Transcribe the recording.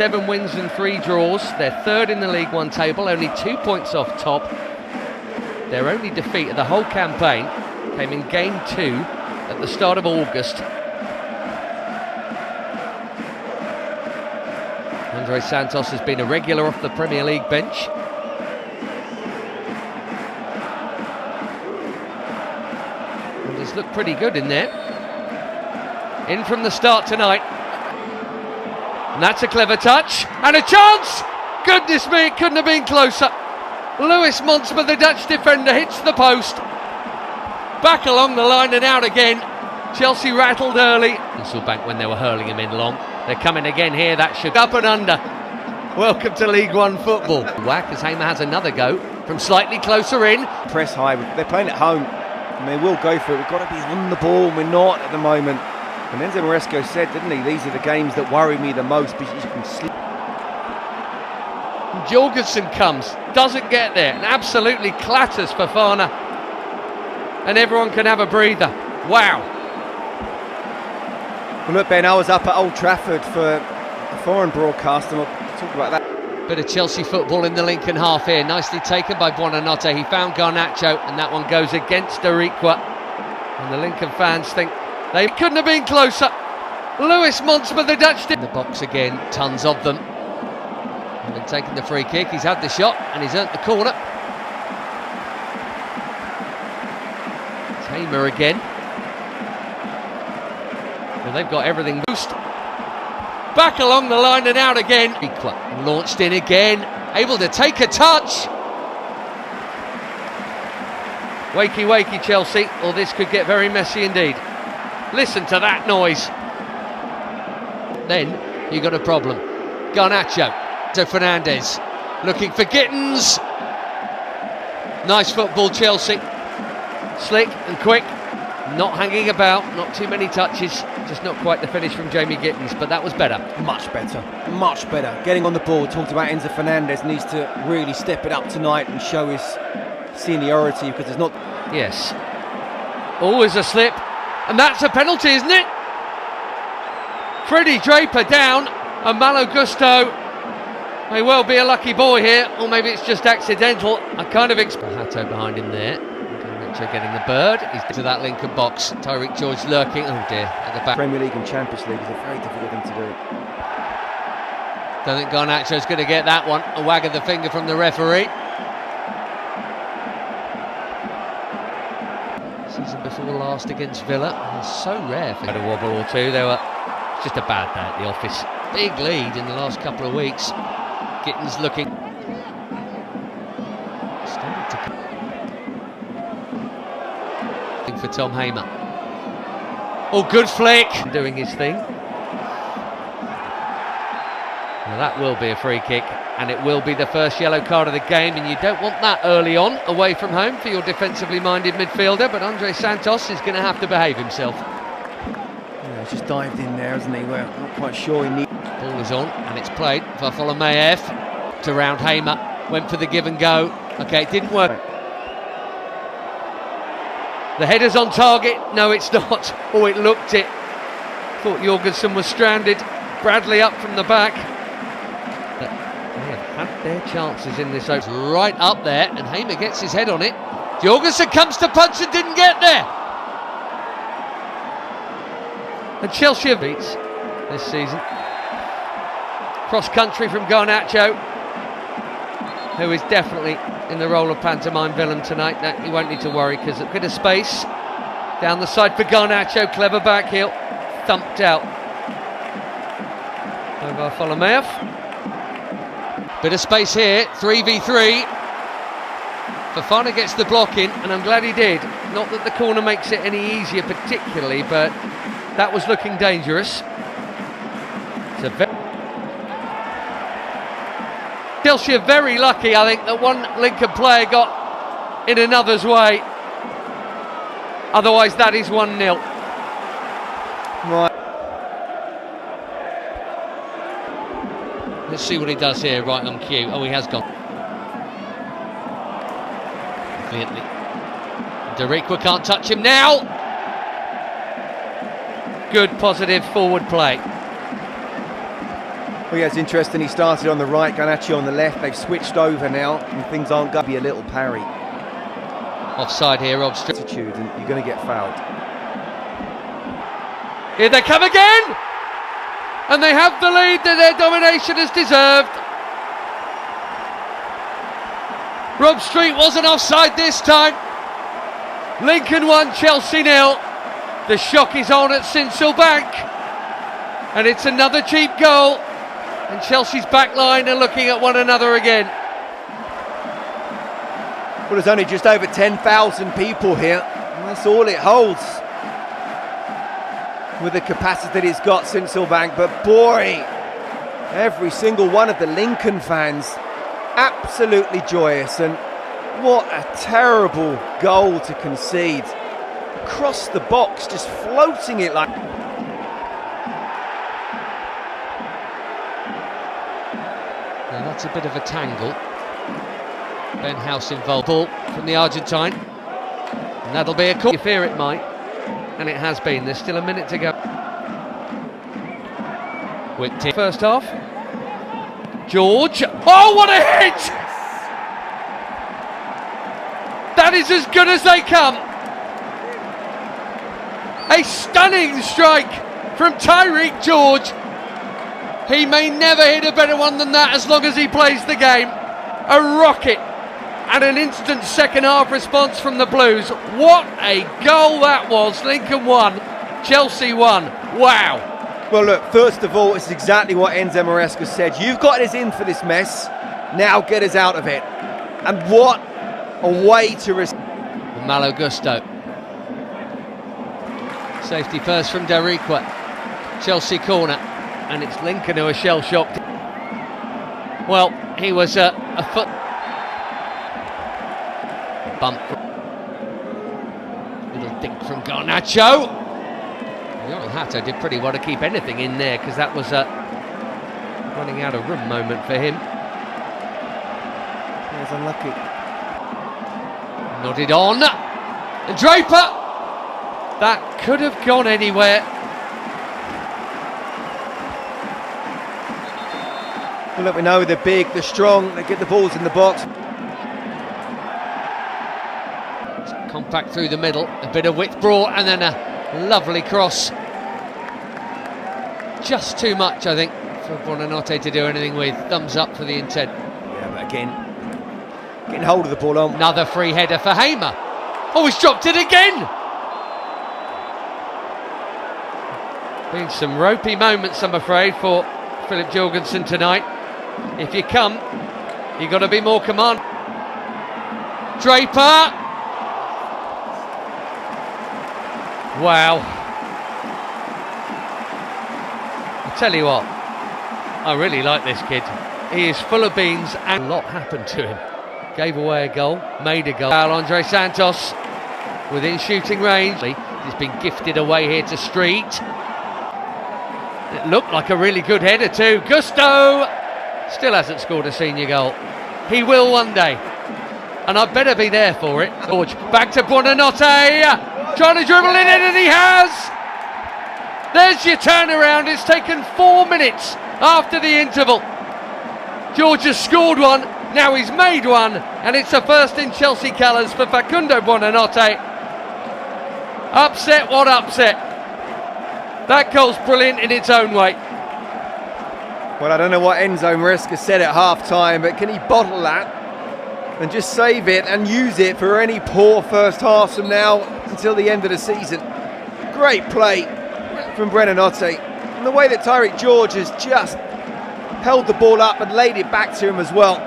7 wins and 3 draws. They're third in the League One table, only 2 points off top. Their only defeat of the whole campaign came in Game 2 at the start of August. Andre Santos has been a regular off the Premier League bench. And he's looked pretty good in there. In from the start tonight. And that's a clever touch. And a chance! Goodness me, it couldn't have been closer. Lewis Monsma, the Dutch defender, hits the post. Back along the line and out again. Chelsea rattled early. Bank when they were hurling him in long. They're coming again here, that should up and under. Welcome to League One football. Whack as Hamer has another go from slightly closer in. Press high, they're playing at home and they will go for it. We've got to be on the ball, and we're not at the moment. And Enzo Maresco said, didn't he, these are the games that worry me the most because you can sleep. Jorgensen comes, doesn't get there, and absolutely clatters Fofana. And everyone can have a breather. Wow. Well, look, Ben, I was up at Old Trafford for a foreign broadcast, and we'll talk about that. Bit of Chelsea football in the Lincoln half here. Nicely taken by Buonanotte. He found Garnacho, and that one goes against Dariqua. And the Lincoln fans think they couldn't have been closer. Lewis Monsma, the Dutch... In the box again, tons of them. And then taking the free kick, he's had the shot, and he's earned the corner. Hamer again. Well, they've got everything boost. Back along the line and out again. Launched in again, able to take a touch. Wakey, wakey, Chelsea, or this could get very messy indeed. Listen to that noise. Then you got a problem. Garnacho to Fernandes, looking for Gittins. Nice football, Chelsea. Slick and quick. Not hanging about, not too many touches, just not quite the finish from Jamie Gittins, but that was better. Much better, much better. Getting on the ball, talked about Enzo Fernandez, needs to really step it up tonight and show his seniority because there's not... Yes. Always a slip, and that's a penalty, isn't it? Freddie Draper down, and Malo Gusto may well be a lucky boy here, or maybe it's just accidental. I kind of expect Hato behind him there. Getting the bird, he's to that Lincoln box. Tyreek George lurking, oh dear, at the back. Premier League and Champions League is a very difficult thing to do. Don't think Garnacho's going to get that one. A wag of the finger from the referee. Season before last against Villa. It's so rare for... Had a wobble or two. It's just a bad day at the office. Big lead in the last couple of weeks. Gittins looking. Started to... for Tom Hamer. Oh, good flick! Doing his thing. Well, that will be a free kick, and it will be the first yellow card of the game, and you don't want that early on, away from home, for your defensively minded midfielder, but Andre Santos is going to have to behave himself. Yeah, he's just dived in there, hasn't he? Well, not quite sure he needs... Ball is on, and it's played. Varfolomeev to round Hamer. Went for the give and go. Okay, it didn't work. The header's on target. No, it's not. Oh, it looked it. Thought Jorgensen was stranded. Bradley up from the back. But they have had their chances in this open. Right up there, and Hamer gets his head on it. Jorgensen comes to punch and didn't get there. And Chelsea beats this season. Cross country from Garnacho, who is definitely in the role of pantomime villain tonight. That he won't need to worry because a bit of space down the side for Garnacho. Clever back heel, thumped out by Varfolomeev. Bit of space here, 3v3. Fofana gets the block in, and I'm glad he did. Not that the corner makes it any easier particularly, but that was looking dangerous. It's a very... Chelsea are very lucky, I think, that one Lincoln player got in another's way. Otherwise, that is 1-0. Right. Let's see what he does here, right on cue. Oh, he has gone. Dariqua can't touch him now. Good, positive forward play. Well, yeah, it's interesting. He started on the right, Garnacho on the left. They've switched over now, and things aren't going to be a little parry. Offside here, Rob Street. Attitude, and you're going to get fouled. Here they come again! And they have the lead that their domination has deserved. Rob Street wasn't offside this time. Lincoln 1, Chelsea 0. The shock is on at Sincil Bank. And it's another cheap goal. And Chelsea's back line are looking at one another again. Well, there's only just over 10,000 people here. And that's all it holds. With the capacity that it's got, Sincil Bank. But boy, every single one of the Lincoln fans absolutely joyous. And what a terrible goal to concede. Across the box, just floating it like... Now that's a bit of a tangle. Ben House involved. Ball from the Argentine. And that'll be a call. You fear it might. And it has been. There's still a minute to go. Whipped first half. George. Oh, what a hit! That is as good as they come. A stunning strike from Tyreek George. He may never hit a better one than that as long as he plays the game. A rocket and an instant second half response from the Blues. What a goal that was. Lincoln 1, Chelsea 1. Wow. Well, look, first of all, it's exactly what Enzo Maresca said. You've got us in for this mess. Now get us out of it. And what a way to... Malo Gusto. Safety first from Dariqua. Chelsea corner. And it's Lincoln who are shell-shocked. Well, he was a foot... bump. Little dink from Garnacho. Yoel Hatter did pretty well to keep anything in there because that was a running out of room moment for him. He was unlucky. Nodded on. And Draper! That could have gone anywhere. Well, look, we know they're big, they're strong, they get the balls in the box. Compact through the middle, a bit of width brought, and then a lovely cross. Just too much, I think, for Buonanotte to do anything with. Thumbs up for the intent. Yeah, but again, getting hold of the ball on. Another free header for Hamer. Oh, he's dropped it again! Been some ropey moments, I'm afraid, for Philip Jorgensen tonight. If you come, you've got to be more command. Draper! Wow. I tell you what, I really like this kid. He is full of beans and a lot happened to him. Gave away a goal, made a goal. Andre Santos within shooting range. He's been gifted away here to Street. It looked like a really good header too. Gusto still hasn't scored a senior goal. He will one day. And I'd better be there for it. George, back to Buonanotte. Trying to dribble it in, and he has! There's your turnaround. It's taken 4 minutes after the interval. George has scored one, now he's made one, and it's a first in Chelsea colours for Facundo Buonanotte. Upset, what upset? That goal's brilliant in its own way. Well, I don't know what Enzo Maresca said at half-time, but can he bottle that and just save it and use it for any poor first half from now until the end of the season? Great play from Buonanotte, and the way that Tyreek George has just held the ball up and laid it back to him as well.